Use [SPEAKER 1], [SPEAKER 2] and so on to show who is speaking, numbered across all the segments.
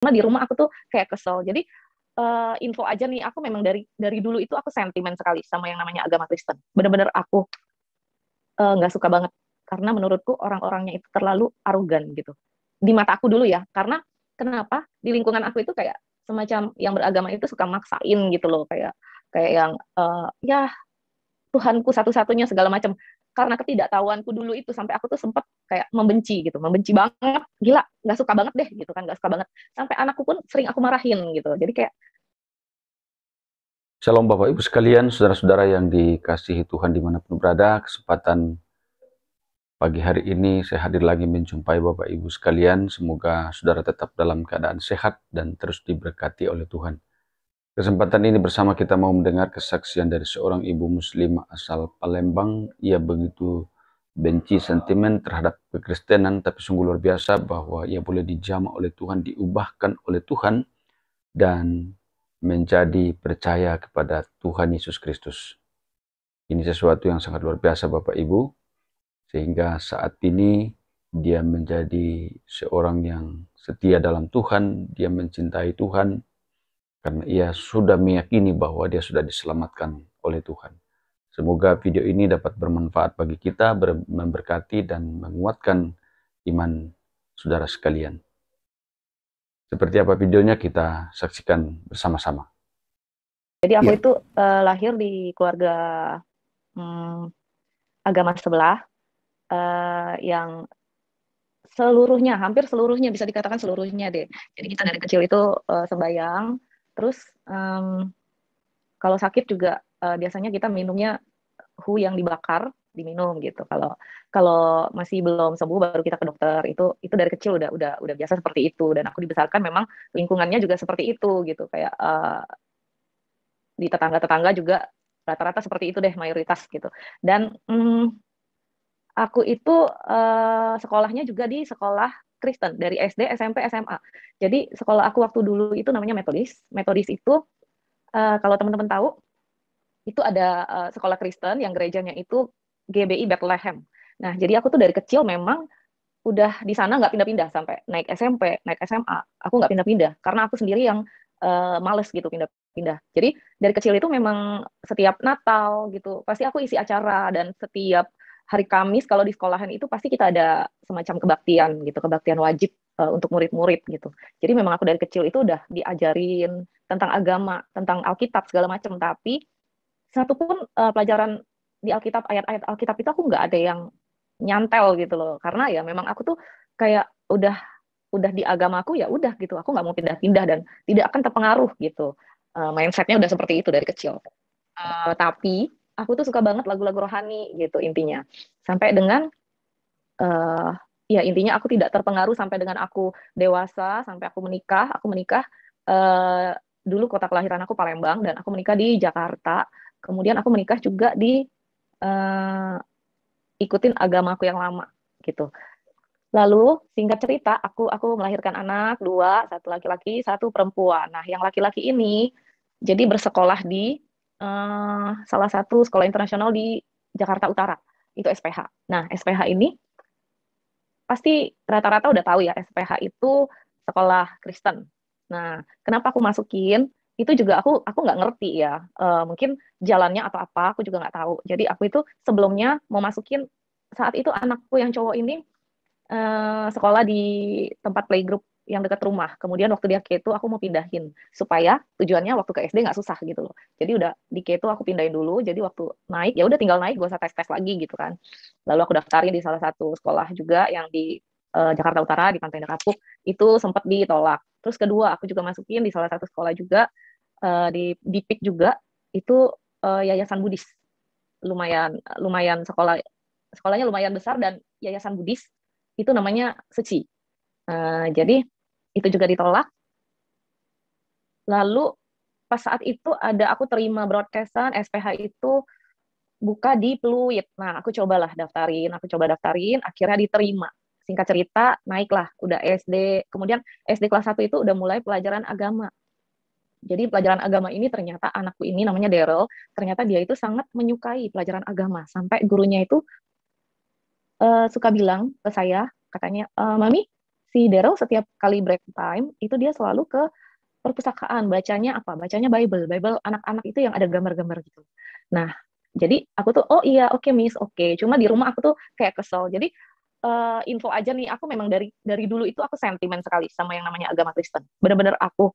[SPEAKER 1] Karena di rumah aku tuh kayak kesel. Jadi info aja nih, aku memang dari dulu itu aku sentimen sekali sama yang namanya agama Kristen. Bener-bener aku nggak suka banget karena menurutku orang-orangnya itu terlalu arogan gitu di mata aku dulu ya. Karena kenapa di lingkungan aku itu kayak semacam yang beragama itu suka maksain gitu loh, kayak kayak yang ya Tuhanku satu-satunya segala macam. Karena ketidaktahuanku dulu itu sampai aku tuh sempat kayak membenci gitu, membenci banget, gila, nggak suka banget deh gitu kan, nggak suka banget. Sampai anakku pun sering aku marahin gitu. Jadi kayak
[SPEAKER 2] Shalom Bapak Ibu sekalian, saudara-saudara yang dikasihi Tuhan dimanapun berada. Kesempatan pagi hari ini saya hadir lagi menjumpai Bapak Ibu sekalian. Semoga saudara tetap dalam keadaan sehat dan terus diberkati oleh Tuhan. Kesempatan ini bersama kita mau mendengar kesaksian dari seorang ibu muslimah asal Palembang. Ia begitu benci sentimen terhadap kekristenan, tapi sungguh luar biasa bahwa ia boleh dijamah oleh Tuhan, diubahkan oleh Tuhan, dan menjadi percaya kepada Tuhan Yesus Kristus. Ini sesuatu yang sangat luar biasa Bapak Ibu, sehingga saat ini dia menjadi seorang yang setia dalam Tuhan, dia mencintai Tuhan, karena ia sudah meyakini bahwa dia sudah diselamatkan oleh Tuhan. Semoga video ini dapat bermanfaat bagi kita, memberkati dan menguatkan iman saudara sekalian. Seperti apa videonya kita saksikan bersama-sama.
[SPEAKER 1] jadi aku
[SPEAKER 2] Ya,
[SPEAKER 1] itu lahir di keluarga hmm, agama sebelah yang seluruhnya, hampir seluruhnya bisa dikatakan seluruhnya deh. Jadi kita dari kecil itu sembayang, terus kalau sakit juga biasanya kita minumnya yang dibakar diminum gitu. Kalau kalau masih belum sembuh baru kita ke dokter. Itu dari kecil udah biasa seperti itu, dan aku dibesarkan memang lingkungannya juga seperti itu gitu. Kayak di tetangga-tetangga juga rata-rata seperti itu deh, mayoritas gitu. Dan aku itu sekolahnya juga di sekolah Kristen dari SD, SMP, SMA. Jadi sekolah aku waktu dulu itu namanya Metodis. Metodis itu kalau teman-teman tahu itu ada sekolah Kristen yang gerejanya itu GBI Bethlehem. Nah, jadi aku tuh dari kecil memang udah di sana nggak pindah-pindah sampai naik SMP, naik SMA. Aku nggak pindah-pindah karena aku sendiri yang males gitu pindah-pindah. Jadi dari kecil itu memang setiap Natal gitu pasti aku isi acara, dan setiap hari Kamis kalau di sekolahan itu pasti kita ada semacam kebaktian gitu, kebaktian wajib untuk murid-murid gitu. Jadi memang aku dari kecil itu udah diajarin tentang agama, tentang Alkitab segala macam. Tapi satu pun pelajaran di Alkitab, ayat-ayat Alkitab itu aku nggak ada yang nyantel gitu loh, karena ya memang aku tuh kayak udah di agamaku, ya udah gitu, aku nggak mau pindah-pindah dan tidak akan terpengaruh gitu. Mindsetnya udah seperti itu dari kecil. Tapi aku tuh suka banget lagu-lagu rohani gitu intinya, sampai dengan uh, ya intinya aku tidak terpengaruh sampai dengan aku dewasa, sampai aku menikah uh, dulu kota kelahiran aku Palembang dan aku menikah di Jakarta. Kemudian aku menikah juga di uh, ikutin agamaku yang lama gitu. Lalu singkat cerita, aku melahirkan anak dua, satu laki-laki, satu perempuan. Nah, yang laki-laki ini jadi bersekolah di salah satu sekolah internasional di Jakarta Utara, itu SPH. Nah, SPH ini pasti rata-rata udah tahu ya, SPH itu sekolah Kristen. Nah, kenapa aku masukin? Itu juga aku nggak ngerti ya. Mungkin jalannya atau apa, aku juga nggak tahu. Jadi aku itu sebelumnya mau masukin, saat itu anakku yang cowok ini sekolah di tempat playgroup yang dekat rumah. Kemudian waktu dia keto aku mau pindahin supaya tujuannya waktu ke SD nggak susah gitu loh. Jadi udah di keto aku pindahin dulu. Jadi waktu naik ya udah tinggal naik, gak usah tes tes lagi gitu kan. Lalu aku daftarin di salah satu sekolah juga yang di Jakarta Utara di Pantai Kapuk. Itu sempat ditolak. Terus kedua aku juga masukin di salah satu sekolah juga di PIK juga, itu yayasan Buddhis. Lumayan lumayan sekolahnya lumayan besar, dan yayasan Buddhis itu namanya Seci. Jadi itu juga ditolak. Lalu pas saat itu ada aku terima broadcastan SPH itu buka di Pluit. Nah, aku coba daftarin, akhirnya diterima. Singkat cerita, naiklah, udah SD. Kemudian SD kelas 1 itu udah mulai pelajaran agama. Jadi pelajaran agama ini ternyata anakku ini namanya Daryl, ternyata dia itu sangat menyukai pelajaran agama. Sampai gurunya itu suka bilang ke saya, katanya, Mami, si Daryl setiap kali break time itu dia selalu ke perpustakaan, bacanya apa? Bacanya Bible anak-anak itu yang ada gambar-gambar gitu. Nah, jadi aku tuh, oh iya, oke Miss, oke. Cuma di rumah aku tuh kayak kesel. Jadi info aja nih, aku memang dari dulu itu aku sentimen sekali sama yang namanya agama Kristen. Bener-bener aku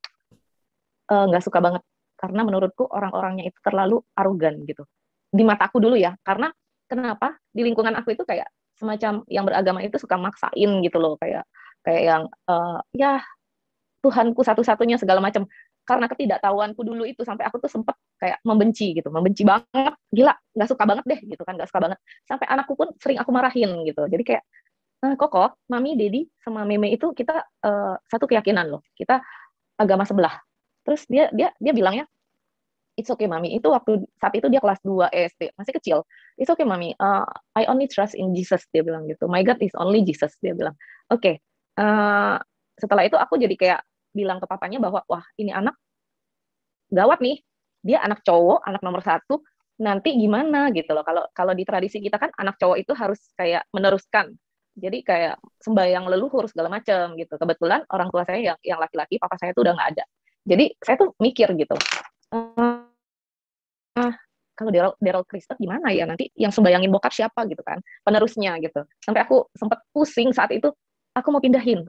[SPEAKER 1] nggak suka banget karena menurutku orang-orangnya itu terlalu arogan gitu. Di mataku dulu ya, karena kenapa di lingkungan aku itu kayak semacam yang beragama itu suka maksain gitu loh, kayak kayak yang ya Tuhanku satu-satunya segala macam. Karena ketidaktahuanku dulu itu sampai aku tuh sempet kayak membenci banget, gila, nggak suka banget deh gitu kan, nggak suka banget. Sampai anakku pun sering aku marahin gitu. Jadi kayak Koko, Mami, Dedi, sama Meme itu kita satu keyakinan loh. Kita agama sebelah. Terus dia bilangnya, it's okay Mami. Itu waktu saat itu dia kelas 2 SD, masih kecil. It's okay Mami. I only trust in Jesus, dia bilang gitu. My God is only Jesus, dia bilang. Oke. Okay. Setelah itu aku jadi kayak bilang ke papanya bahwa wah ini anak gawat nih. Dia anak cowok, anak nomor satu. Nanti gimana gitu loh. Kalau kalau di tradisi kita kan anak cowok itu harus kayak meneruskan. Jadi kayak sembahyang leluhur segala macam gitu. Kebetulan orang tua saya yang laki-laki, papa saya tuh udah nggak ada. Jadi saya tuh mikir gitu. Kalau Daryl Kristen gimana ya nanti yang sembayangin bokap siapa gitu kan, penerusnya gitu. Sampai aku sempat pusing saat itu, aku mau pindahin,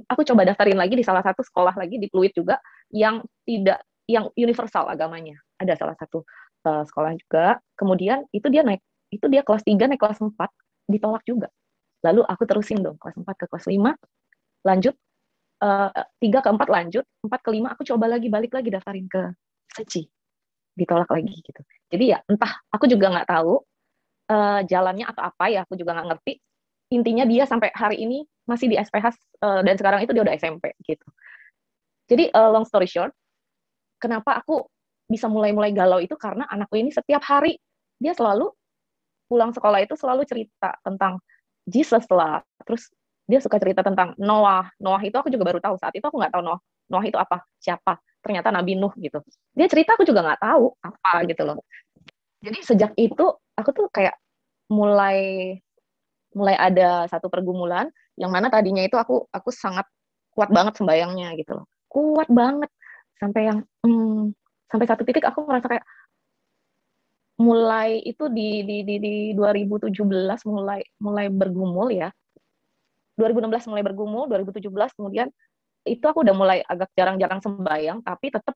[SPEAKER 1] aku coba daftarin lagi di salah satu sekolah lagi di Pluit juga yang tidak yang universal agamanya. Ada salah satu sekolah juga, kemudian itu dia kelas 3 naik kelas 4 ditolak juga. Lalu aku terusin dong kelas 4 ke kelas 5, lanjut 3 ke 4 lanjut, 4 ke 5 aku coba lagi balik lagi daftarin ke Seci, ditolak lagi gitu. Jadi ya entah, aku juga nggak tahu jalannya atau apa ya, aku juga nggak ngerti. Intinya dia sampai hari ini masih di SPH dan sekarang itu dia udah SMP gitu. Jadi long story short, kenapa aku bisa mulai-mulai galau itu karena anakku ini setiap hari dia selalu pulang sekolah itu selalu cerita tentang Jesus lah. Terus dia suka cerita tentang Noah. Noah itu aku juga baru tahu, saat itu aku nggak tahu Noah. Noah itu apa, siapa. Ternyata Nabi Nuh gitu. Dia cerita aku juga nggak tahu apa gitu loh. Jadi sejak itu aku tuh kayak mulai mulai ada satu pergumulan yang mana tadinya itu aku sangat kuat banget sembayangnya gitu loh. Kuat banget sampai yang sampai satu titik aku merasa kayak mulai itu di 2017 mulai mulai bergumul ya. 2016 mulai bergumul, 2017 kemudian itu aku udah mulai agak jarang-jarang sembayang, tapi tetap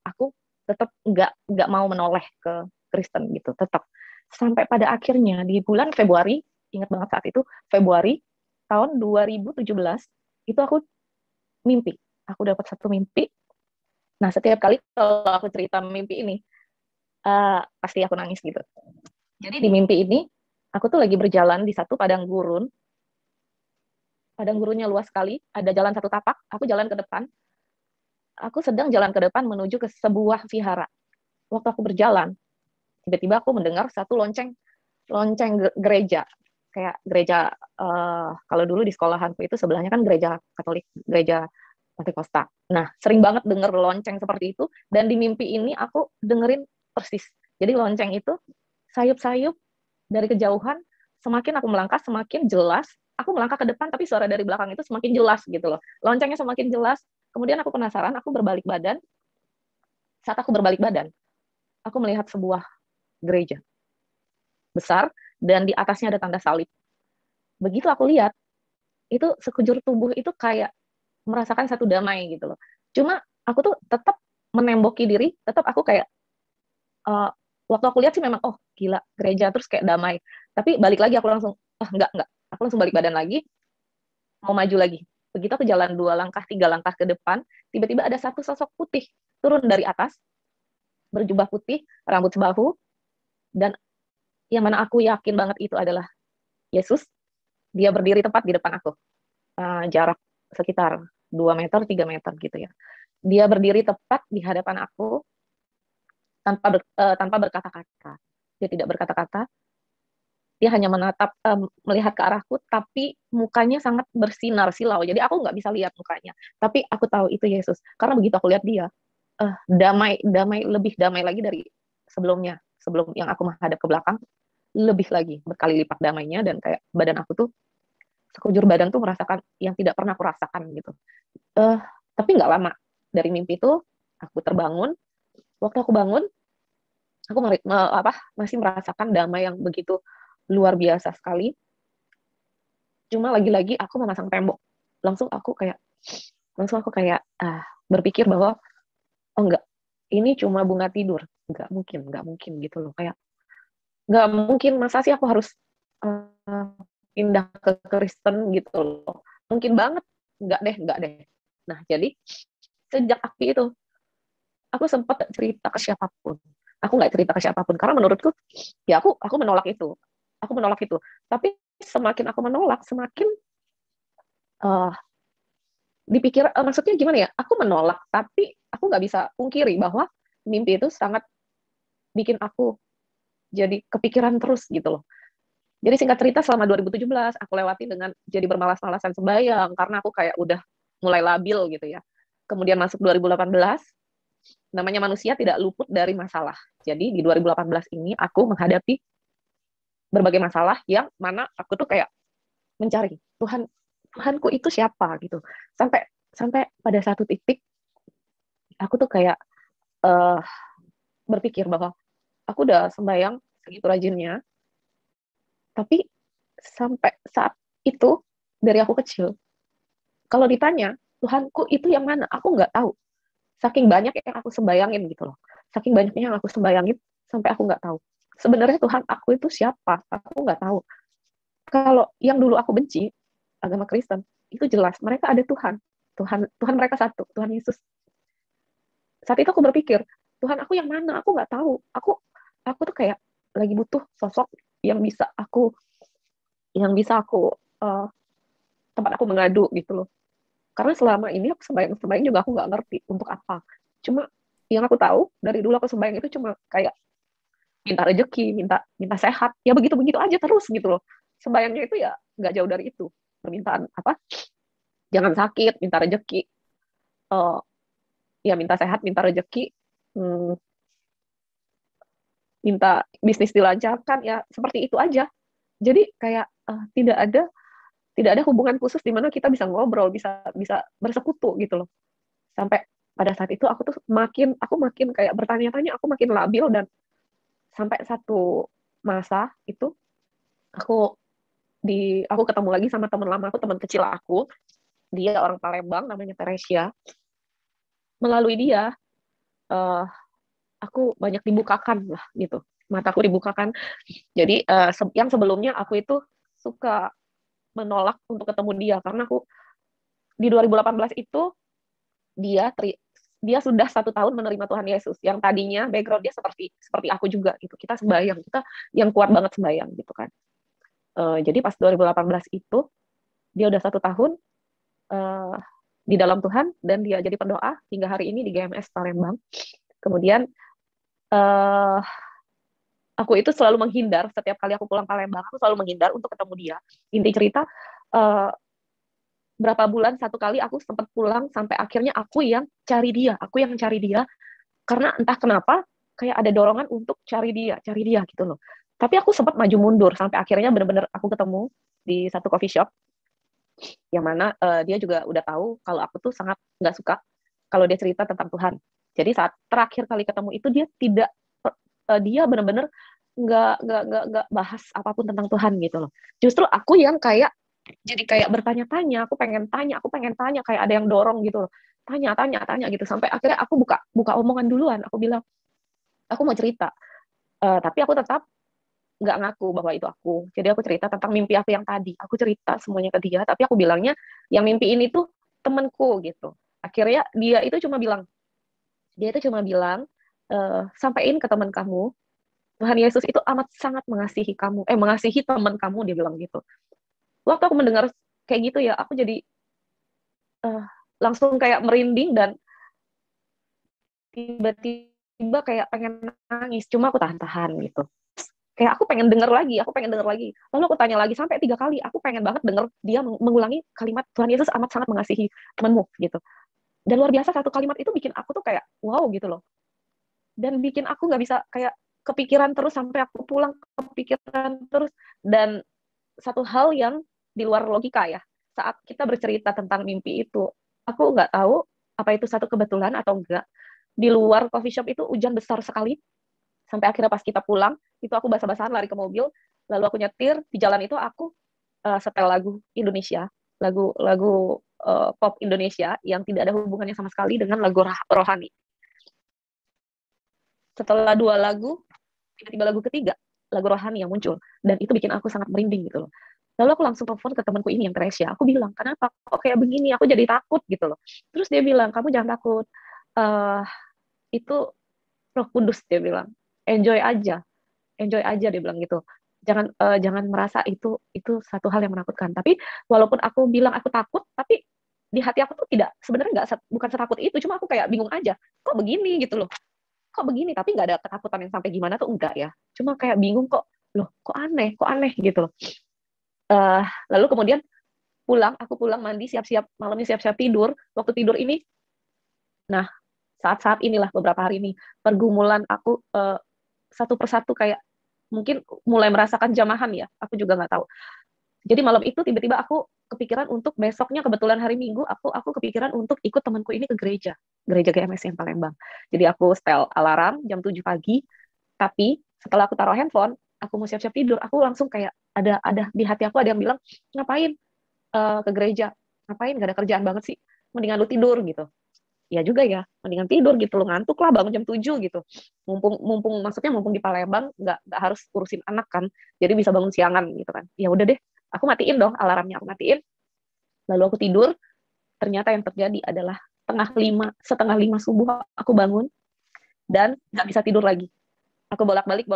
[SPEAKER 1] nggak mau menoleh ke Kristen gitu, tetap sampai pada akhirnya di bulan Februari, ingat banget saat itu Februari tahun 2017 itu aku mimpi, aku dapat satu mimpi. Nah setiap kali kalau aku cerita mimpi ini pasti aku nangis gitu. Jadi di mimpi ini aku tuh lagi berjalan di satu padang gurunnya luas sekali, ada jalan satu tapak, aku jalan ke depan, aku sedang jalan ke depan menuju ke sebuah vihara. Waktu aku berjalan, tiba-tiba aku mendengar satu lonceng gereja, kayak gereja kalau dulu di sekolahanku itu sebelahnya kan gereja Katolik, gereja Pantekosta. Nah, sering banget denger lonceng seperti itu, dan di mimpi ini aku dengerin persis. Jadi lonceng itu sayup-sayup dari kejauhan, semakin aku melangkah semakin jelas. Aku melangkah ke depan, tapi suara dari belakang itu semakin jelas gitu loh. Loncengnya semakin jelas. Kemudian aku penasaran, aku berbalik badan. Saat aku berbalik badan, aku melihat sebuah gereja besar dan di atasnya ada tanda salib. Begitu aku lihat, itu sekujur tubuh itu kayak merasakan satu damai gitu loh. Cuma aku tuh tetap menemboki diri, tetap aku kayak uh, waktu aku lihat sih memang oh gila gereja terus kayak damai. Tapi balik lagi aku langsung enggak. Aku langsung balik badan lagi, mau maju lagi. Begitu aku jalan 2 langkah, 3 langkah ke depan, tiba-tiba ada satu sosok putih turun dari atas, berjubah putih, rambut sebahu, dan yang mana aku yakin banget itu adalah Yesus. Dia berdiri tepat di depan aku, jarak sekitar 2 meter, 3 meter gitu ya. Dia berdiri tepat di hadapan aku tanpa berkata-kata. Dia tidak berkata-kata, dia hanya melihat ke arahku, tapi mukanya sangat bersinar silau. Jadi aku nggak bisa lihat mukanya, tapi aku tahu itu Yesus. Karena begitu aku lihat dia, damai lebih damai lagi dari sebelumnya. Sebelum yang aku menghadap ke belakang, lebih lagi berkali lipat damainya, dan kayak badan aku tuh sekujur badan tuh merasakan yang tidak pernah aku rasakan gitu. Tapi nggak lama dari mimpi itu aku terbangun. Waktu aku bangun, aku masih merasakan damai yang begitu luar biasa sekali. Cuma lagi-lagi aku memasang tembok. Langsung aku kayak berpikir bahwa oh enggak, ini cuma bunga tidur. Enggak mungkin gitu loh. Kayak enggak mungkin, masa sih aku harus uh, pindah ke Kristen gitu loh. Mungkin banget. Enggak deh. Nah, jadi sejak api itu aku sempat cerita ke siapapun. Aku nggak cerita ke siapapun karena menurutku ya aku menolak itu. Aku menolak itu. Tapi semakin aku menolak, semakin uh, dipikir maksudnya gimana ya? Aku menolak, tapi aku nggak bisa pungkiri bahwa mimpi itu sangat bikin aku jadi kepikiran terus gitu loh. Jadi singkat cerita selama 2017 aku lewati dengan jadi bermalas-malasan sembahyang karena aku kayak udah mulai labil gitu ya. Kemudian masuk 2018, namanya manusia tidak luput dari masalah. Jadi di 2018 ini aku menghadapi berbagai masalah yang mana aku tuh kayak mencari Tuhanku itu siapa gitu. Sampai sampai pada satu titik aku tuh kayak uh, berpikir bahwa aku udah sembahyang segitu rajinnya, tapi sampai saat itu dari aku kecil, kalau ditanya Tuhanku itu yang mana, aku nggak tahu. Saking banyak yang aku sembayangin gitu loh. Saking banyaknya yang aku sembayangin sampai aku nggak tahu. Sebenarnya Tuhan aku itu siapa? Aku nggak tahu. Kalau yang dulu aku benci, agama Kristen, itu jelas mereka ada Tuhan. Tuhan mereka satu, Tuhan Yesus. Saat itu aku berpikir, Tuhan aku yang mana? Aku nggak tahu. Aku tuh kayak lagi butuh sosok yang bisa aku uh, tempat aku mengadu gitu loh. Karena selama ini aku sembahyang juga aku nggak ngerti untuk apa. Cuma yang aku tahu dari dulu aku sembahyang itu cuma kayak minta rezeki, minta minta sehat, ya begitu begitu aja terus gitu loh. Sembahyangnya itu ya nggak jauh dari itu. Permintaan apa? Jangan sakit, minta rezeki, uh, ya minta sehat, minta rezeki, hmm, minta bisnis dilancarkan, ya seperti itu aja. Jadi kayak tidak ada hubungan khusus di mana kita bisa ngobrol, bisa bisa bersekutu gitu loh. Sampai pada saat itu aku makin kayak bertanya-tanya, aku makin labil, dan sampai satu masa itu aku aku ketemu lagi sama teman lama aku, teman kecil aku. Dia orang Palembang, namanya Teresia. Melalui dia uh, aku banyak dibukakan lah gitu. Mataku dibukakan. Jadi yang sebelumnya aku itu suka menolak untuk ketemu dia karena aku di 2018 itu dia dia sudah 1 tahun menerima Tuhan Yesus, yang tadinya background dia seperti seperti aku juga gitu. Kita sembahyang, kita yang kuat banget sembahyang gitu kan. Jadi pas 2018 itu dia udah 1 tahun uh, di dalam Tuhan, dan dia jadi pendoa hingga hari ini di GMS Palembang. Kemudian uh, aku itu selalu menghindar, setiap kali aku pulang Palembang aku selalu menghindar untuk ketemu dia. Inti cerita, uh, berapa bulan satu kali aku sempat pulang, sampai akhirnya aku yang cari dia, karena entah kenapa kayak ada dorongan untuk cari dia gitu loh. Tapi aku sempat maju mundur sampai akhirnya benar-benar aku ketemu di satu coffee shop, yang mana dia juga udah tahu kalau aku tuh sangat nggak suka kalau dia cerita tentang Tuhan. Jadi saat terakhir kali ketemu itu dia benar-benar nggak bahas apapun tentang Tuhan gitu loh. Justru aku yang kayak jadi kayak bertanya-tanya, aku pengen tanya, kayak ada yang dorong gitu loh. Tanya gitu, sampai akhirnya aku buka buka omongan duluan. Aku bilang, aku mau cerita. Tapi aku tetap nggak ngaku bahwa itu aku. Jadi aku cerita tentang mimpi aku yang tadi. Aku cerita semuanya ke dia, tapi aku bilangnya yang mimpi ini tuh temanku gitu. Akhirnya dia itu cuma bilang, sampaikan ke teman kamu, Tuhan Yesus itu amat sangat mengasihi kamu, mengasihi teman kamu, dia bilang gitu. Waktu aku mendengar kayak gitu ya, aku jadi uh, langsung kayak merinding, dan tiba-tiba kayak pengen nangis, cuma aku tahan-tahan gitu. Kayak aku pengen denger lagi. Lalu aku tanya lagi sampai 3 kali, aku pengen banget denger dia mengulangi kalimat Tuhan Yesus amat sangat mengasihi temanmu gitu. Dan luar biasa, satu kalimat itu bikin aku tuh kayak wow gitu loh. Dan bikin aku nggak bisa kayak kepikiran terus sampai aku pulang, kepikiran terus. Dan satu hal yang di luar logika ya. Saat kita bercerita tentang mimpi itu, aku nggak tahu apa itu satu kebetulan atau enggak. Di luar coffee shop itu hujan besar sekali, sampai akhirnya pas kita pulang, itu aku basah-basahan lari ke mobil, lalu aku nyetir, di jalan itu aku setel lagu Indonesia, lagu pop Indonesia yang tidak ada hubungannya sama sekali dengan lagu rohani. Setelah 2 lagu, tiba-tiba lagu ketiga, lagu rohani yang muncul, dan itu bikin aku sangat merinding gitu loh. Lalu aku langsung telepon ke temanku ini yang Teresia. Aku bilang, kenapa kok kayak begini? Aku jadi takut gitu loh. Terus dia bilang, kamu jangan takut. Uh, itu Roh Kudus, dia bilang. Enjoy aja dia bilang gitu. Jangan merasa itu satu hal yang menakutkan. Tapi walaupun aku bilang aku takut, tapi di hati aku tuh tidak, sebenarnya bukan setakut itu. Cuma aku kayak bingung aja. Kok begini gitu loh? Kok begini? Tapi nggak ada ketakutan yang sampai gimana tuh enggak ya. Cuma kayak bingung kok. Loh, kok aneh gitu loh. Lalu kemudian aku pulang mandi, siap-siap malamnya, siap-siap tidur. Waktu tidur ini, nah saat-saat inilah beberapa hari ini pergumulan aku satu persatu kayak mungkin mulai merasakan jamahan ya. Aku juga nggak tahu. Jadi malam itu tiba-tiba aku kepikiran untuk besoknya, kebetulan hari Minggu, aku kepikiran untuk ikut temanku ini ke gereja GMS yang Palembang. Jadi aku setel alarm jam 7 pagi, tapi setelah aku taruh handphone, aku mau siap-siap tidur, aku langsung kayak ada di hati aku ada yang bilang, ngapain ke gereja? Ngapain? Gak ada kerjaan banget sih. Mendingan lu tidur gitu. Ya juga ya, mendingan tidur gitu, lu ngantuk lah bangun jam 7 gitu. Mumpung di Palembang nggak harus urusin anak kan. Jadi bisa bangun siangan gitu kan. Ya udah deh, aku matiin dong alarmnya, aku matiin. Lalu aku tidur, ternyata yang terjadi adalah setengah lima subuh aku bangun dan nggak bisa tidur lagi. Aku bolak-balik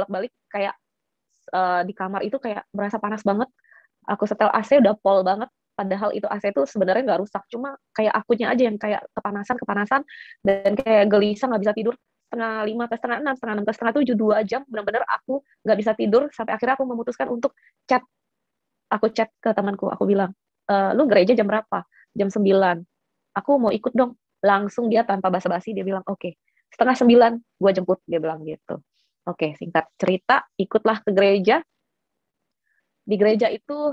[SPEAKER 1] kayak di kamar itu kayak merasa panas banget. Aku setel AC udah pol banget, padahal itu AC itu sebenarnya nggak rusak, cuma kayak akunya aja yang kayak kepanasan dan kayak gelisah, nggak bisa tidur. Setengah lima ke setengah enam, setengah enam ke setengah tujuh, 2 jam benar-benar aku nggak bisa tidur sampai akhirnya aku memutuskan untuk chat. Aku chat ke temanku, aku bilang, lu gereja jam berapa? Jam 9. Aku mau ikut dong. Langsung dia tanpa basa-basi dia bilang, oke, setengah 9 gue jemput, dia bilang gitu. Oke, singkat cerita, ikutlah ke gereja. Di gereja itu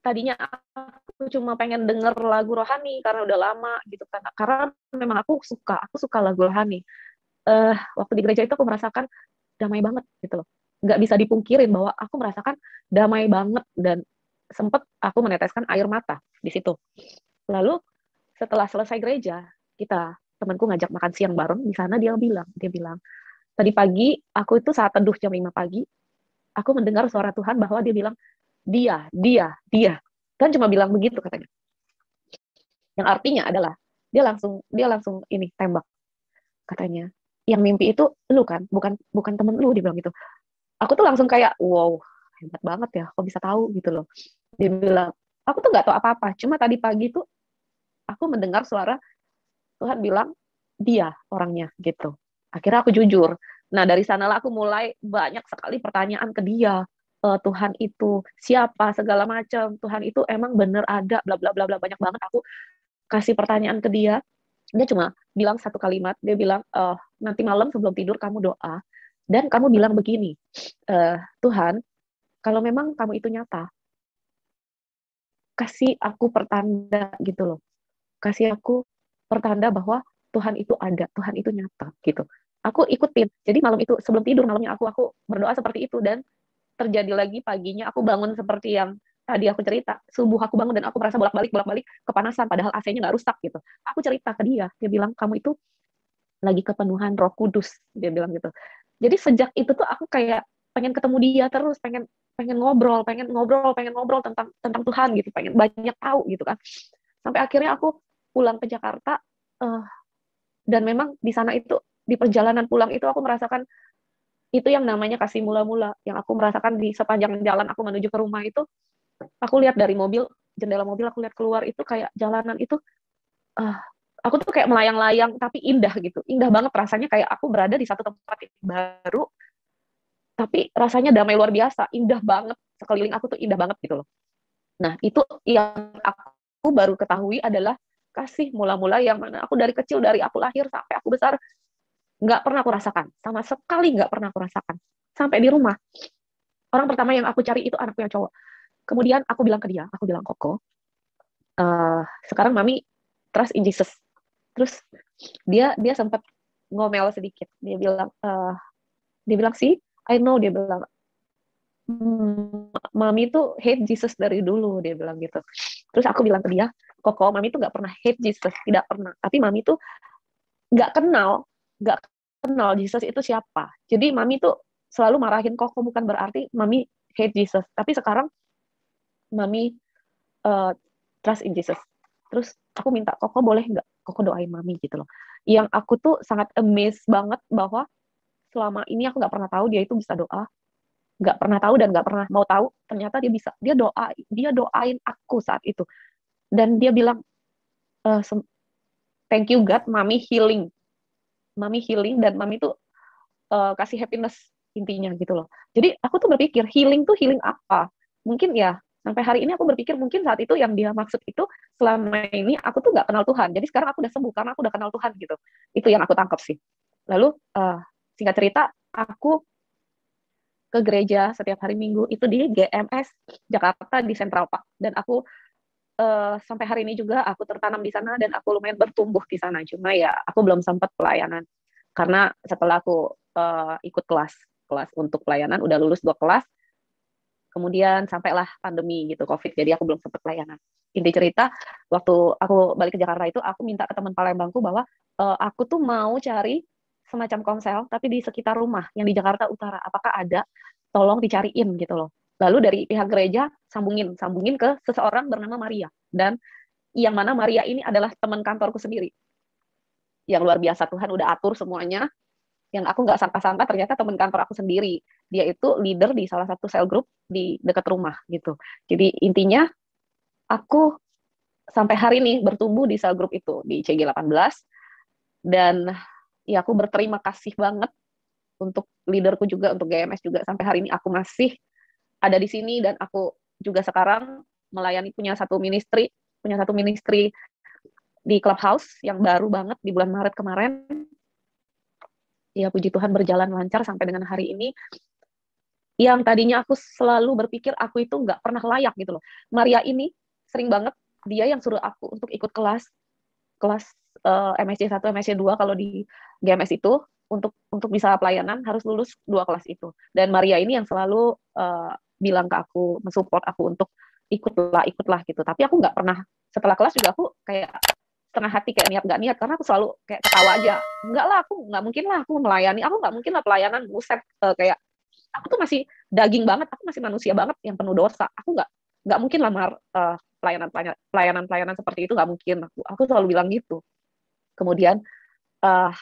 [SPEAKER 1] tadinya aku cuma pengen denger lagu rohani karena udah lama gitu kan. Karena memang aku suka lagu rohani. Waktu di gereja itu aku merasakan damai banget gitu loh. Nggak bisa dipungkirin bahwa aku merasakan damai banget dan sempet aku meneteskan air mata di situ. Lalu setelah selesai gereja, temanku ngajak makan siang bareng di sana. Dia bilang, tadi pagi aku itu saat teduh jam 5 pagi, aku mendengar suara Tuhan bahwa dia bilang, dia. Kan cuma bilang begitu katanya. Yang artinya adalah dia langsung ini tembak katanya. Yang mimpi itu lu kan, bukan temen lu, dia bilang gitu. Aku tuh langsung kayak wow, hebat banget ya, kok bisa tahu gitu loh. Dia bilang, aku tuh nggak tahu apa-apa, cuma tadi pagi tuh aku mendengar suara Tuhan bilang dia orangnya gitu. Akhirnya aku jujur. Nah dari sanalah aku mulai banyak sekali pertanyaan ke dia. Tuhan itu siapa, segala macam. Tuhan itu emang bener ada, bla bla bla bla, banyak banget aku kasih pertanyaan ke dia. Dia cuma bilang satu kalimat. Dia bilang, nanti malam sebelum tidur kamu doa dan kamu bilang begini, Tuhan, kalau memang kamu itu nyata, kasih aku pertanda gitu loh. Kasih aku pertanda bahwa Tuhan itu ada, Tuhan itu nyata gitu. Aku ikutin. Jadi malam itu sebelum tidur, malamnya aku berdoa seperti itu, dan terjadi lagi paginya aku bangun seperti yang tadi aku cerita. Subuh aku bangun dan aku merasa bolak-balik kepanasan, padahal AC-nya nggak rusak gitu. Aku cerita ke dia bilang, kamu itu lagi kepenuhan Roh Kudus, dia bilang gitu. Jadi sejak itu tuh aku kayak pengen ketemu dia terus, pengen pengen ngobrol tentang Tuhan gitu, pengen banyak tahu gitu kan. Sampai akhirnya aku pulang ke Jakarta, uh, dan memang di sana itu, di perjalanan pulang itu aku merasakan itu yang namanya kasih mula-mula, yang aku merasakan di sepanjang jalan aku menuju ke rumah itu. Aku lihat dari jendela mobil, aku lihat keluar itu kayak jalanan itu, uh, aku tuh kayak melayang-layang tapi indah gitu, indah banget rasanya, kayak aku berada di satu tempat yang baru tapi rasanya damai luar biasa, indah banget, sekeliling aku tuh indah banget gitu loh. Nah itu yang aku baru ketahui adalah kasih mula-mula yang mana aku dari kecil, dari aku lahir sampai aku besar, nggak pernah aku rasakan, sama sekali nggak pernah aku rasakan. Sampai di rumah, orang pertama yang aku cari itu anakku yang cowok. Kemudian aku bilang ke dia, aku bilang, Koko, sekarang mami trust in Jesus. Terus dia sempat ngomel sedikit. Dia bilang sih, I know, dia bilang, mami tuh hate Jesus dari dulu, dia bilang gitu. Terus aku bilang ke dia, Koko, mami tuh nggak pernah hate Jesus, tidak pernah. Tapi mami tuh nggak kenal, nggak kenal Jesus itu siapa. Jadi mami tuh selalu marahin Koko, bukan berarti mami hate Jesus. Tapi sekarang mami uh, trust in Jesus. Terus aku minta, Koko boleh nggak Koko doain mami gitu loh. Yang aku tuh sangat amazed banget bahwa selama ini aku nggak pernah tahu dia itu bisa doa, nggak pernah tahu dan nggak pernah mau tahu. Ternyata dia bisa, dia doain aku saat itu. Dan dia bilang, e, thank you God, mami healing dan mami tuh kasih happiness intinya gitu loh. Jadi aku tuh berpikir tuh healing apa? Mungkin ya sampai hari ini aku berpikir mungkin saat itu yang dia maksud itu selama ini aku tuh nggak kenal Tuhan. Jadi sekarang aku udah sembuh karena aku udah kenal Tuhan gitu. Itu yang aku tangkap sih. Lalu singkat cerita aku ke gereja setiap hari Minggu itu di GMS Jakarta di Central Park dan aku sampai hari ini juga aku tertanam di sana dan aku lumayan bertumbuh di sana. Cuma ya aku belum sempat pelayanan karena setelah aku ikut kelas untuk pelayanan udah lulus 2 kelas, kemudian sampailah pandemi gitu COVID, jadi aku belum sempat pelayanan. Inti cerita, waktu aku balik ke Jakarta itu aku minta ke teman Palembangku bahwa aku tuh mau cari semacam konsel tapi di sekitar rumah yang di Jakarta Utara, apakah ada, tolong dicariin gitu loh. Lalu dari pihak gereja sambungin ke seseorang bernama Maria, dan yang mana Maria ini adalah teman kantorku sendiri yang luar biasa. Tuhan udah atur semuanya, yang aku nggak sangka-sangka ternyata teman kantor aku sendiri. Dia itu leader di salah satu cell group di dekat rumah gitu. Jadi intinya aku sampai hari ini bertumbuh di cell group itu di CG18, dan ya aku berterima kasih banget untuk leaderku juga, untuk GMS juga, sampai hari ini aku masih ada di sini dan aku juga sekarang melayani punya satu ministry di Clubhouse yang baru banget di bulan Maret kemarin. Ya puji Tuhan berjalan lancar sampai dengan hari ini. Yang tadinya aku selalu berpikir aku itu nggak pernah layak gitu loh. Maria ini sering banget dia yang suruh aku untuk ikut kelas MSC 1, MSC 2 kalau di GMS itu, untuk bisa pelayanan harus lulus 2 kelas itu. Dan Maria ini yang selalu bilang ke aku, mensupport aku untuk ikutlah gitu. Tapi aku nggak pernah, setelah kelas juga aku kayak setengah hati, kayak niat nggak niat, karena aku selalu kayak ketawa aja. Enggak lah, aku nggak mungkin lah aku melayani, aku nggak mungkin lah pelayanan, buset, kayak aku tuh masih daging banget, aku masih manusia banget yang penuh dosa. Aku nggak mungkin lamar pelayanan seperti itu, nggak mungkin. Aku selalu bilang gitu. Kemudian uh,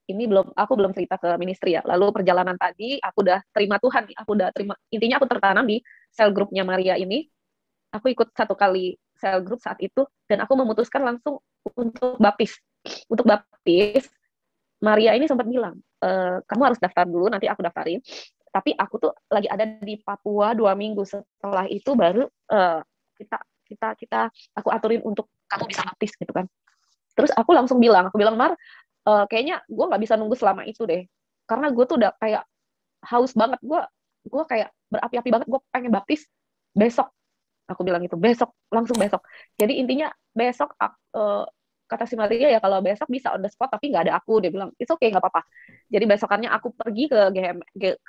[SPEAKER 1] ini aku belum cerita ke ministry ya. Lalu perjalanan tadi aku udah terima Tuhan, aku udah terima, intinya aku tertanam di sel grupnya Maria ini. Aku ikut 1 kali sel grup saat itu dan aku memutuskan langsung untuk baptis. Untuk baptis, Maria ini sempat bilang, kamu harus daftar dulu, nanti aku daftarin. Tapi aku tuh lagi ada di Papua 2 minggu, setelah itu baru kita kita aku aturin untuk kamu bisa baptis gitu kan. Terus aku bilang Mar, kayaknya gue nggak bisa nunggu selama itu deh, karena gue tuh udah kayak haus banget, gue kayak berapi-api banget, gue pengen baptis besok. Aku bilang itu besok, langsung besok. Jadi intinya besok, kata si Maria ya kalau besok bisa on the spot tapi nggak ada aku, dia bilang itu oke, nggak apa-apa. Jadi besokannya aku pergi ke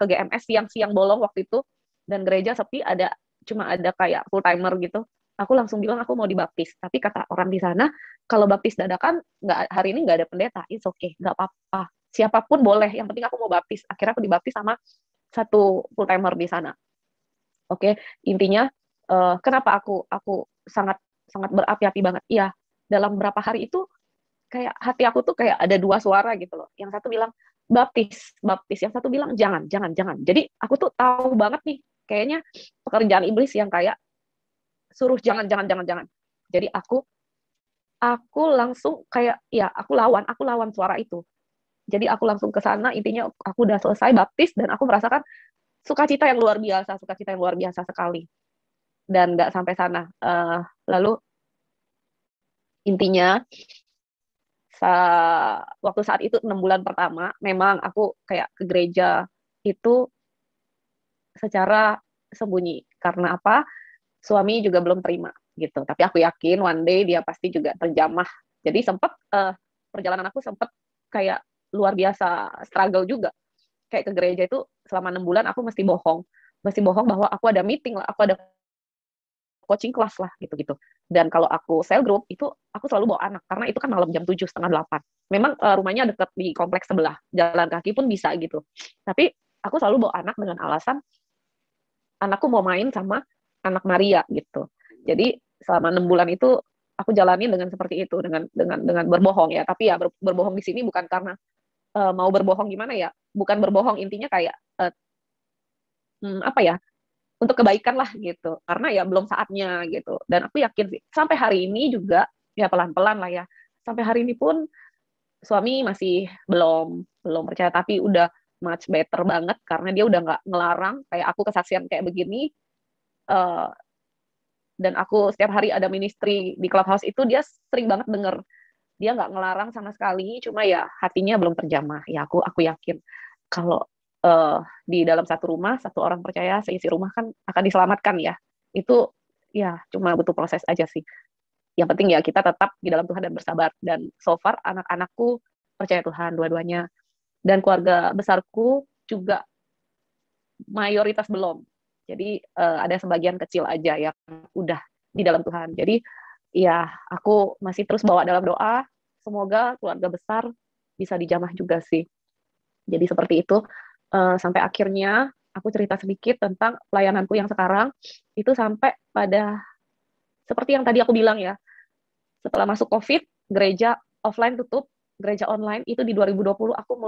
[SPEAKER 1] GMS siang-siang bolong waktu itu, dan gereja sepi, cuma ada kayak full timer gitu. Aku langsung bilang aku mau dibaptis, tapi kata orang di sana kalau baptis dadakan nggak, hari ini nggak ada pendeta, it's okay, nggak apa-apa, siapapun boleh, yang penting aku mau baptis. Akhirnya aku dibaptis sama satu full timer di sana. Oke, intinya kenapa aku sangat sangat berapi-api banget. Iya, dalam berapa hari itu kayak hati aku tuh kayak ada 2 suara gitu loh. Yang satu bilang baptis, baptis. Yang satu bilang jangan, jangan, jangan. Jadi aku tuh tahu banget nih, kayaknya pekerjaan iblis yang kayak suruh jangan, jangan, jangan, jangan. Jadi aku langsung kayak ya aku lawan suara itu. Jadi aku langsung ke sana, intinya aku udah selesai baptis dan aku merasakan sukacita yang luar biasa sekali. Dan nggak sampai sana. Lalu intinya waktu saat itu 6 bulan pertama, memang aku kayak ke gereja itu secara sembunyi. Karena apa? Suami juga belum terima gitu. Tapi aku yakin one day dia pasti juga terjamah. Jadi sempat perjalanan aku sempat kayak luar biasa struggle juga. Kayak ke gereja itu selama 6 bulan aku mesti bohong bahwa aku ada meeting lah, aku ada coaching kelas lah gitu-gitu. Dan kalau aku cell group itu aku selalu bawa anak karena itu kan malam jam 7 setengah 8. Memang rumahnya dekat di kompleks sebelah, jalan kaki pun bisa gitu. Tapi aku selalu bawa anak dengan alasan anakku mau main sama anak Maria gitu. Jadi selama 6 bulan itu aku jalani dengan seperti itu, dengan berbohong ya. Tapi ya berbohong di sini bukan karena mau berbohong gimana ya, bukan berbohong intinya kayak apa ya, untuk kebaikan lah gitu, karena ya belum saatnya gitu. Dan aku yakin sih sampai hari ini juga ya pelan-pelan lah ya, sampai hari ini pun suami masih belum belum percaya, tapi udah much better banget karena dia udah nggak ngelarang kayak aku kesaksian kayak begini. uh, dan aku setiap hari ada ministry di clubhouse itu dia sering banget denger, dia nggak ngelarang sama sekali, cuma ya hatinya belum terjamah ya. Aku yakin kalau di dalam satu rumah satu orang percaya seisi rumah kan akan diselamatkan ya. Itu ya cuma butuh proses aja sih. Yang penting ya kita tetap di dalam Tuhan dan bersabar. Dan so far anak-anakku percaya Tuhan dua-duanya, dan keluarga besarku juga mayoritas belum. Jadi ada sebagian kecil aja yang udah di dalam Tuhan. Jadi ya aku masih terus bawa dalam doa, semoga keluarga besar bisa dijamah juga sih. Jadi seperti itu. Sampai akhirnya aku cerita sedikit tentang pelayananku yang sekarang. Itu sampai pada seperti yang tadi aku bilang ya, setelah masuk COVID, gereja offline tutup, gereja online itu di 2020 aku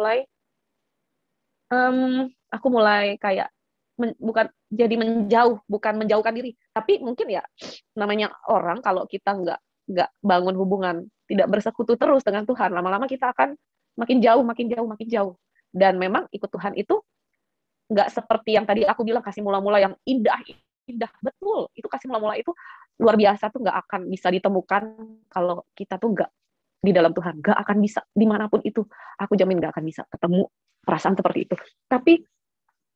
[SPEAKER 1] mulai kayak bukan jadi menjauh, bukan menjauhkan diri, tapi mungkin ya namanya orang kalau kita nggak bangun hubungan, tidak bersekutu terus dengan Tuhan, lama-lama kita akan makin jauh, makin jauh, makin jauh. Dan memang ikut Tuhan itu nggak seperti yang tadi aku bilang kasih mula-mula yang indah, indah betul. Itu kasih mula-mula itu luar biasa tuh, nggak akan bisa ditemukan kalau kita tuh nggak di dalam Tuhan, nggak akan bisa dimanapun itu. Aku jamin nggak akan bisa ketemu perasaan seperti itu. Tapi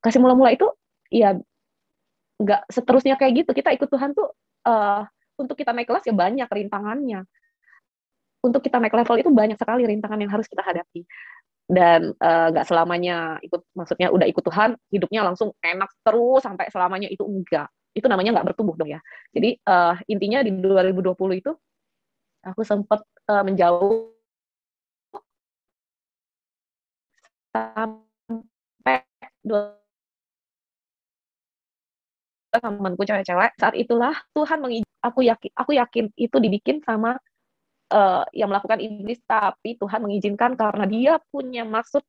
[SPEAKER 1] kasih mula-mula itu ya nggak seterusnya kayak gitu. Kita ikut Tuhan tuh untuk kita naik kelas ya banyak rintangannya. Untuk kita naik level itu banyak sekali rintangan yang harus kita hadapi. Dan nggak selamanya ikut, maksudnya udah ikut Tuhan hidupnya langsung enak terus sampai selamanya, itu enggak. Itu namanya nggak bertumbuh dong ya. Jadi intinya di 2020 itu aku sempat menjauh sampai dua temanku cewek-cewek. Saat itulah Tuhan mengizinkan, aku yakin itu dibikin sama yang melakukan iblis, tapi Tuhan mengizinkan karena dia punya maksud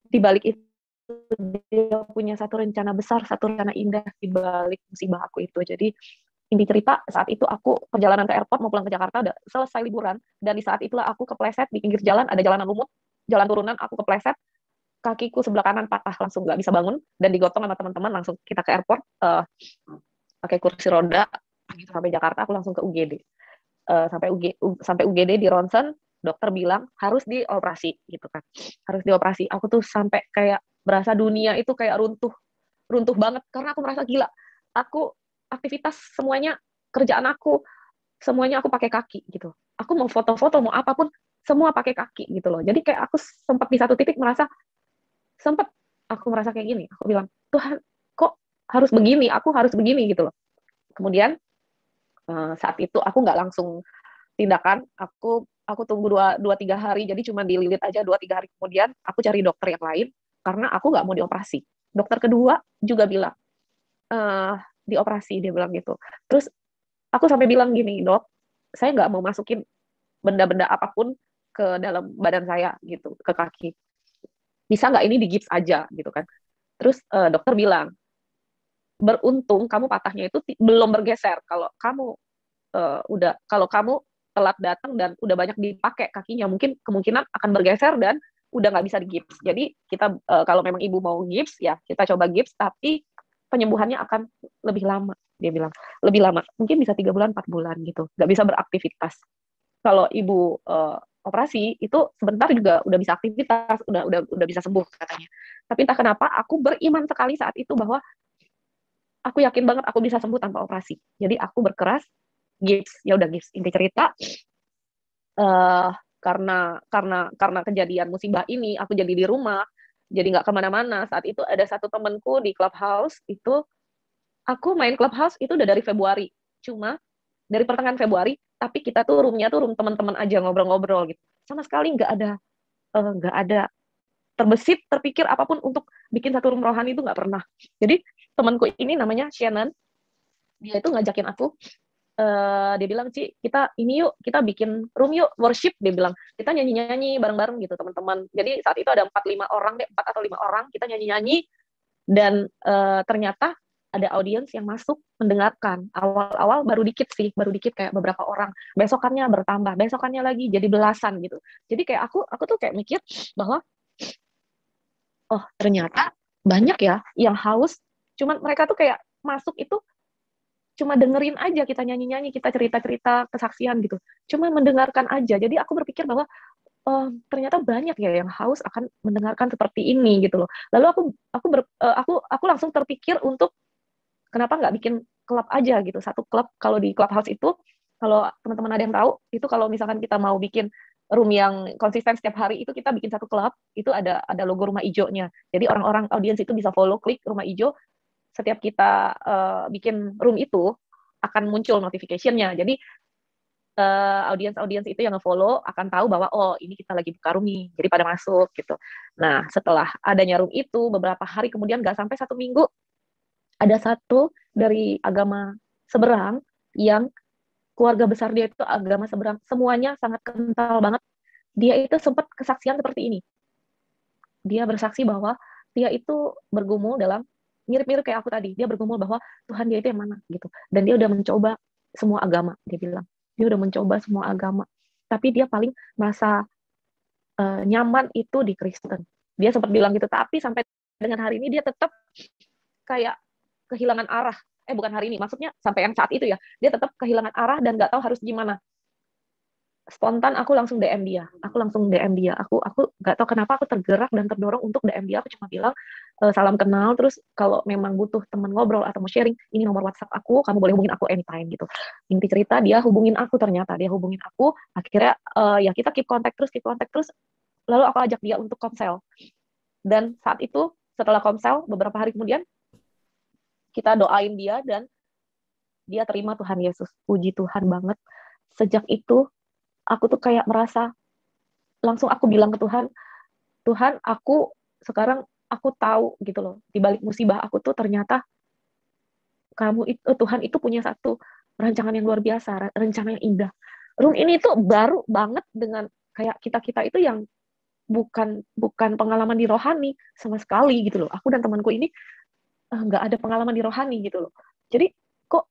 [SPEAKER 1] di balik itu. Dia punya satu rencana besar, satu rencana indah di balik musibah aku itu. Jadi inti cerita, saat itu aku perjalanan ke airport mau pulang ke Jakarta, udah selesai liburan, dan di saat itulah aku kepleset di pinggir jalan, ada jalanan lumut, jalan turunan, aku kepleset, kakiku sebelah kanan patah, langsung nggak bisa bangun, dan digotong sama teman-teman, langsung kita ke airport, pakai kursi roda, gitu, sampai Jakarta, aku langsung ke UGD. Sampai UGD di ronsen, dokter bilang harus dioperasi gitu kan, harus dioperasi. Aku tuh sampai kayak berasa dunia itu kayak runtuh, runtuh banget karena aku merasa gila. Aku aktivitas semuanya, kerjaan aku semuanya aku pakai kaki gitu. Aku mau foto-foto mau apapun semua pakai kaki gitu loh. Jadi kayak aku sempat di satu titik sempat aku merasa kayak gini. Aku bilang, Tuhan, kok harus begini? Aku harus begini gitu loh. Kemudian saat itu aku nggak langsung tindakan, aku tunggu 2-3 hari, jadi cuma dililit aja 2-3 hari kemudian aku cari dokter yang lain karena aku nggak mau dioperasi. Dokter kedua juga bilang dioperasi, dia bilang gitu. Terus aku sampai bilang gini, dok, saya nggak mau masukin benda-benda apapun ke dalam badan saya gitu, ke kaki. Bisa nggak ini digips aja gitu kan? Terus dokter bilang, beruntung kamu patahnya itu belum bergeser. Kalau kamu kalau kamu telat datang dan udah banyak dipakai kakinya, mungkin kemungkinan akan bergeser dan udah nggak bisa digips. Jadi kita kalau memang ibu mau gips ya kita coba gips, tapi penyembuhannya akan lebih lama. Dia bilang lebih lama, mungkin bisa 3 bulan 4 bulan gitu, nggak bisa beraktivitas. Kalau ibu operasi itu sebentar juga udah bisa aktivitas, udah bisa sembuh katanya. Tapi entah kenapa aku beriman sekali saat itu bahwa aku yakin banget aku bisa sembuh tanpa operasi. Jadi aku berkeras, gips, ya udah gips. Inti cerita, uh, karena kejadian musibah ini, aku jadi di rumah, jadi nggak kemana-mana. Saat itu ada satu temanku di clubhouse, itu aku main clubhouse itu udah dari Februari. Cuma dari pertengahan Februari, tapi kita tuh roomnya tuh room teman-teman aja ngobrol-ngobrol gitu. Sama sekali nggak ada terbesit, terpikir apapun untuk bikin satu room rohani itu nggak pernah. Jadi temanku ini namanya Shannon, dia itu ngajakin aku, dia bilang, Ci, kita ini yuk, kita bikin room yuk, worship, dia bilang, kita nyanyi-nyanyi bareng-bareng gitu teman-teman. Jadi saat itu ada 4-5 orang deh, 4 atau 5 orang, kita nyanyi-nyanyi, dan ternyata ada audiens yang masuk mendengarkan. Awal-awal baru dikit sih, baru dikit kayak beberapa orang. Besokannya bertambah, besokannya lagi jadi belasan gitu. Jadi kayak aku tuh kayak mikir bahwa oh ternyata banyak ya yang haus. Cuman mereka tuh kayak masuk itu cuma dengerin aja kita nyanyi-nyanyi, kita cerita-cerita kesaksian gitu. Cuma mendengarkan aja. Jadi aku berpikir bahwa oh, ternyata banyak ya yang haus akan mendengarkan seperti ini gitu loh. Lalu aku langsung terpikir untuk kenapa nggak bikin klub aja gitu. Satu klub, kalau di clubhouse itu, kalau teman-teman ada yang tahu, itu kalau misalkan kita mau bikin room yang konsisten setiap hari, itu kita bikin satu klub, itu ada logo rumah hijaunya. Jadi orang-orang audiens itu bisa follow, klik rumah hijau, setiap kita bikin room itu akan muncul notification-nya. Jadi audiens-audiens itu yang nge-follow akan tahu bahwa oh ini kita lagi buka room nih, jadi pada masuk gitu. Nah setelah adanya room itu beberapa hari kemudian, nggak sampai 1 minggu, ada satu dari agama seberang yang keluarga besar dia itu agama seberang, semuanya sangat kental banget. Dia itu sempat kesaksian seperti ini. Dia bersaksi bahwa dia itu bergumul dalam mirip-mirip kayak aku tadi. Dia bergumul bahwa Tuhan dia itu yang mana gitu. Dan dia udah mencoba semua agama, dia bilang. Dia udah mencoba semua agama. Tapi dia paling merasa nyaman itu di Kristen. Dia sempat bilang gitu, tapi sampai dengan hari ini dia tetap kayak kehilangan arah. Bukan hari ini, maksudnya sampai yang saat itu ya, dia tetap kehilangan arah dan nggak tahu harus gimana. Spontan aku langsung DM dia, aku nggak tahu kenapa aku tergerak dan terdorong untuk DM dia. Aku cuma bilang salam kenal, terus kalau memang butuh teman ngobrol atau mau sharing, ini nomor WhatsApp aku, kamu boleh hubungin aku anytime gitu. Inti cerita dia hubungin aku, ternyata dia hubungin aku, akhirnya ya kita keep contact terus, lalu aku ajak dia untuk komsel. Dan saat itu setelah komsel beberapa hari kemudian, kita doain dia dan dia terima Tuhan Yesus. Puji Tuhan banget. Sejak itu aku tuh kayak merasa, langsung aku bilang ke Tuhan, Tuhan aku sekarang aku tahu gitu loh, di balik musibah aku tuh ternyata Tuhan itu punya satu rancangan yang luar biasa, rencana yang indah. Room ini tuh baru banget dengan kayak kita itu yang bukan bukan pengalaman di rohani sama sekali gitu loh. Aku dan temanku ini nggak ada pengalaman di rohani gitu loh. Jadi kok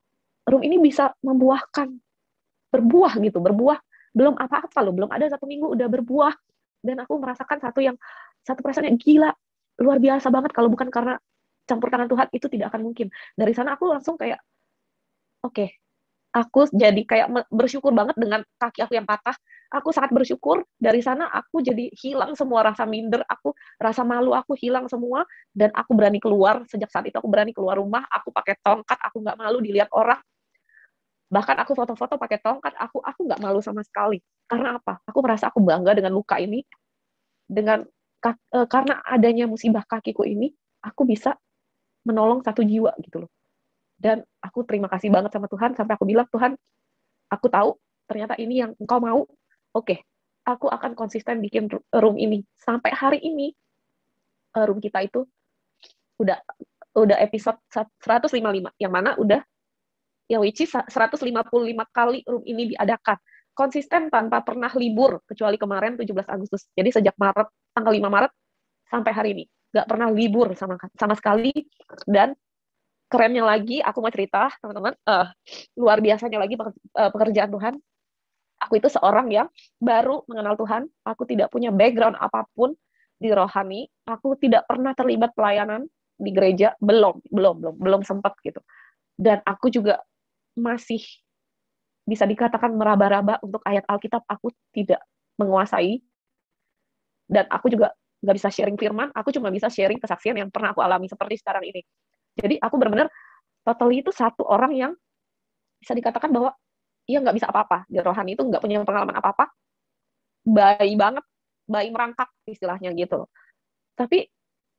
[SPEAKER 1] room ini bisa berbuah gitu, berbuah, belum apa-apa loh, belum ada 1 minggu udah berbuah, dan aku merasakan satu perasaan yang gila, luar biasa banget. Kalau bukan karena campur tangan Tuhan, itu tidak akan mungkin. Dari sana aku langsung kayak oke, aku jadi kayak bersyukur banget dengan kaki aku yang patah. Aku sangat bersyukur. Dari sana aku jadi hilang semua rasa minder, aku rasa malu aku hilang semua, dan aku berani keluar. Sejak saat itu aku berani keluar rumah, aku pakai tongkat, aku nggak malu dilihat orang. Bahkan aku foto-foto pakai tongkat, aku nggak malu sama sekali. Karena apa? Aku merasa aku bangga dengan luka ini, dengan karena adanya musibah kakiku ini, aku bisa menolong satu jiwa gitu loh. Dan aku terima kasih banget sama Tuhan, sampai aku bilang, Tuhan, aku tahu ternyata ini yang Engkau mau. Oke, aku akan konsisten bikin room ini. Sampai hari ini, room kita itu udah episode 155, yang mana udah, yang which is 155 kali room ini diadakan. Konsisten tanpa pernah libur, kecuali kemarin 17 Agustus. Jadi sejak tanggal 5 Maret sampai hari ini. Nggak pernah libur sama sekali. Dan kerennya lagi, aku mau cerita, teman-teman, luar biasanya lagi pekerjaan Tuhan. Aku itu seorang yang baru mengenal Tuhan. Aku tidak punya background apapun di rohani. Aku tidak pernah terlibat pelayanan di gereja. Belum sempat gitu. Dan aku juga masih bisa dikatakan meraba-raba untuk ayat Alkitab. Aku tidak menguasai, dan aku juga nggak bisa sharing firman. Aku cuma bisa sharing kesaksian yang pernah aku alami seperti sekarang ini. Jadi aku benar-benar totally itu satu orang yang bisa dikatakan bahwa ia nggak bisa apa-apa di rohani, itu nggak punya pengalaman apa-apa, bayi banget, bayi merangkak istilahnya gitu. Tapi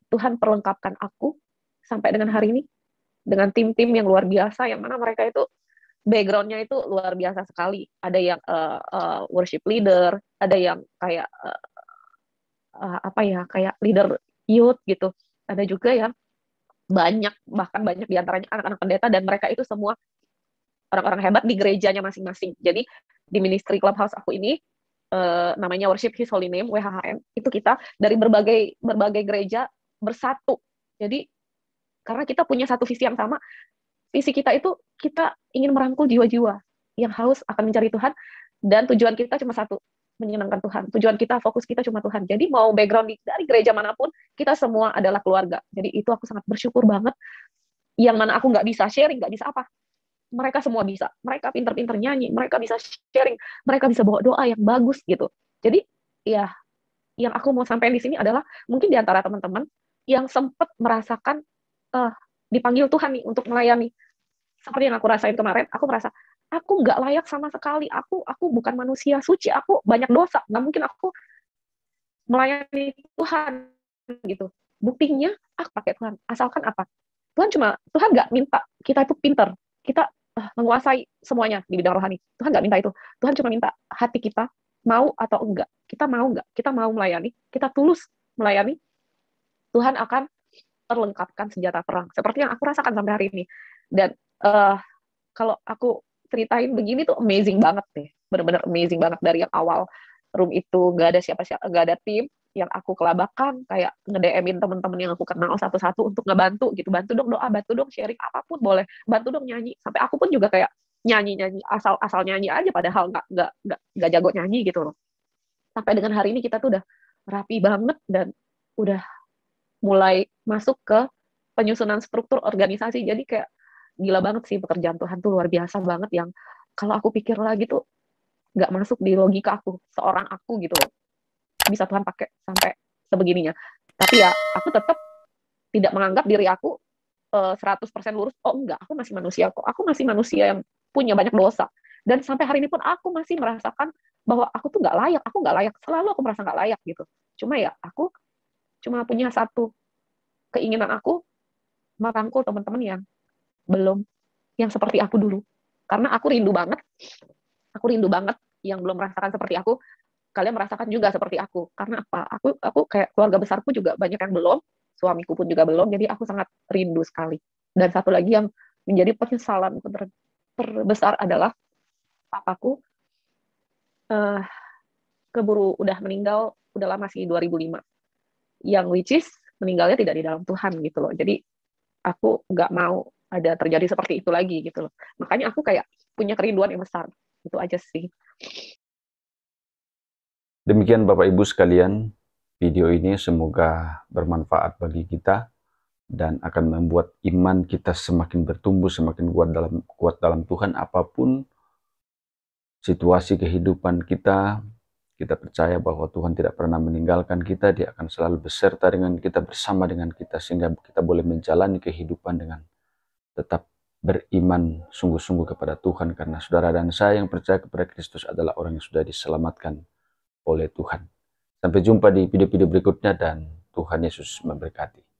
[SPEAKER 1] Tuhan perlengkapkan aku sampai dengan hari ini dengan tim-tim yang luar biasa, yang mana mereka itu background-nya itu luar biasa sekali. Ada yang worship leader, ada yang kayak apa ya, kayak leader youth gitu. Ada juga yang bahkan banyak diantaranya anak-anak pendeta, dan mereka itu semua orang-orang hebat di gerejanya masing-masing. Jadi di ministry clubhouse aku ini, namanya Worship His Holy Name, WHHN, itu kita dari berbagai berbagai gereja bersatu. Jadi karena kita punya satu visi yang sama, visi kita itu kita ingin merangkul jiwa-jiwa yang haus akan mencari Tuhan, dan tujuan kita cuma satu, menyenangkan Tuhan. Tujuan kita, fokus kita cuma Tuhan. Jadi mau background dari gereja manapun, kita semua adalah keluarga. Jadi itu aku sangat bersyukur banget. Yang mana aku nggak bisa sharing, nggak bisa apa, mereka semua bisa. Mereka pinter-pinter nyanyi, mereka bisa sharing, mereka bisa bawa doa yang bagus gitu. Jadi ya, yang aku mau sampaikan di sini adalah mungkin di antara teman-teman yang sempat merasakan dipanggil Tuhan nih untuk melayani. Seperti yang aku rasain kemarin, aku merasa aku nggak layak sama sekali. Aku bukan manusia suci, aku banyak dosa. Nggak mungkin aku melayani Tuhan gitu. Buktinya aku pakai Tuhan. Asalkan apa? Tuhan nggak minta kita itu pinter, kita menguasai semuanya di bidang rohani. Tuhan nggak minta itu. Tuhan cuma minta hati kita mau atau enggak. Kita mau enggak? Kita mau melayani, kita tulus melayani, Tuhan akan perlengkapkan senjata perang. Seperti yang aku rasakan sampai hari ini. Dan kalau aku ceritain begini tuh amazing banget deh. Benar-benar amazing banget. Dari yang awal room itu nggak ada siapa-siapa, nggak ada tim, yang aku kelabakan, kayak nge-DM-in teman-teman yang aku kenal satu-satu untuk ngebantu gitu. Bantu dong doa, bantu dong sharing, apapun boleh. Bantu dong nyanyi. Sampai aku pun juga kayak nyanyi-nyanyi, asal nyanyi aja, padahal nggak jago nyanyi gitu loh. Sampai dengan hari ini kita tuh udah rapi banget, dan udah mulai masuk ke penyusunan struktur organisasi. Jadi kayak gila banget sih, pekerjaan Tuhan tuh luar biasa banget, yang kalau aku pikir lagi tuh nggak masuk di logika aku, seorang aku gitu loh, bisa Tuhan pakai sampai sebegininya. Tapi ya aku tetap tidak menganggap diri aku 100% lurus. Oh enggak, aku masih manusia kok. Aku masih manusia yang punya banyak dosa. Dan sampai hari ini pun aku masih merasakan bahwa aku tuh nggak layak. Aku nggak layak. Selalu aku merasa nggak layak gitu. Cuma ya aku cuma punya satu keinginan, aku merangkul teman-teman yang belum, yang seperti aku dulu. Karena aku rindu banget yang belum merasakan seperti aku, kalian merasakan juga seperti aku. Karena apa? Aku kayak keluarga besarku juga banyak yang belum, suamiku pun juga belum, jadi aku sangat rindu sekali. Dan satu lagi yang menjadi penyesalan terbesar adalah papaku keburu udah meninggal, udah lama sih, 2005. Yang which is meninggalnya tidak di dalam Tuhan gitu loh. Jadi aku nggak mau ada terjadi seperti itu lagi gitu loh. Makanya aku kayak punya kerinduan yang besar. Itu aja sih.
[SPEAKER 2] Demikian Bapak Ibu sekalian, video ini semoga bermanfaat bagi kita dan akan membuat iman kita semakin bertumbuh, semakin kuat dalam Tuhan. Apapun situasi kehidupan kita, kita percaya bahwa Tuhan tidak pernah meninggalkan kita. Dia akan selalu beserta dengan kita, bersama dengan kita, sehingga kita boleh menjalani kehidupan dengan tetap beriman sungguh-sungguh kepada Tuhan. Karena saudara dan saya yang percaya kepada Kristus adalah orang yang sudah diselamatkan oleh Tuhan. Sampai jumpa di video-video berikutnya, dan Tuhan Yesus memberkati.